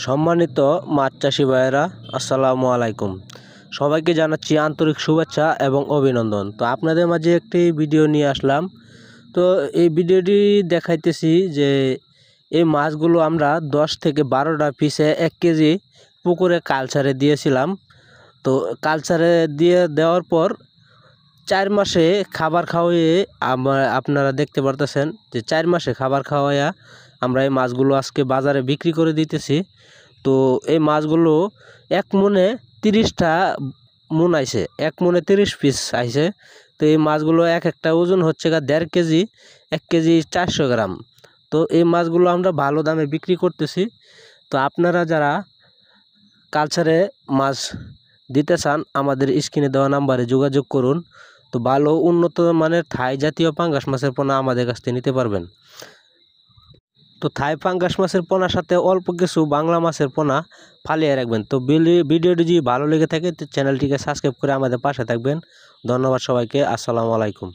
সম্মানিত মাছ চাষি ভাইয়েরা, আসসালামু আলাইকুম। সবাইকে জানাচ্ছি আন্তরিক শুভেচ্ছা এবং অভিনন্দন। তো আপনাদের মাঝে একটি ভিডিও নিয়ে আসলাম। তো এই ভিডিওটি দেখাইতেছি যে এই মাছগুলো আমরা 10 থেকে 12টা পিসে 1 কেজি পুকুরে কালচারে দিয়েছিলাম। তো কালচারে দেওয়ার পর 4 মাসে খাবার খাওয়িয়ে আপনারা দেখতে পারতেছেন যে 4 মাসে খাবার খাওয়াইয়া আমরা এই মাছগুলো আজকে বাজারে বিক্রি করে দিতেছি। তো এই মাছগুলো 1 মনে 30টা মন আইছে, 1 মনে 30 পিস আইছে। তো এই মাছগুলো এক একটা ওজন হচ্ছে 1.5 কেজি, 1 কেজি 400 গ্রাম। তো এই মাছগুলো আমরা ভালো দামে বিক্রি করতেছি। তো আপনারা যারা কালচারে মাছ দিতে চান আমাদের স্ক্রিনে দেওয়া নাম্বারে যোগাযোগ করুন। তো ভালো উন্নত মানের থাই জাতীয় পাঙ্গাস মাছের পোনা আমাদের কাছ থেকে নিতে পারবেন। তো থাই পাঙ্গাস মাছের পোনার সাথে অল্প কিছু বাংলা মাছের পোনা ফালিয়ে রাখবেন। তো ভিডিওটি যদি ভালো লেগে থাকে তো চ্যানেলটিকে সাবস্ক্রাইব করে আমাদের পাশে থাকবেন। ধন্যবাদ সবাইকে। আসসালামু আলাইকুম।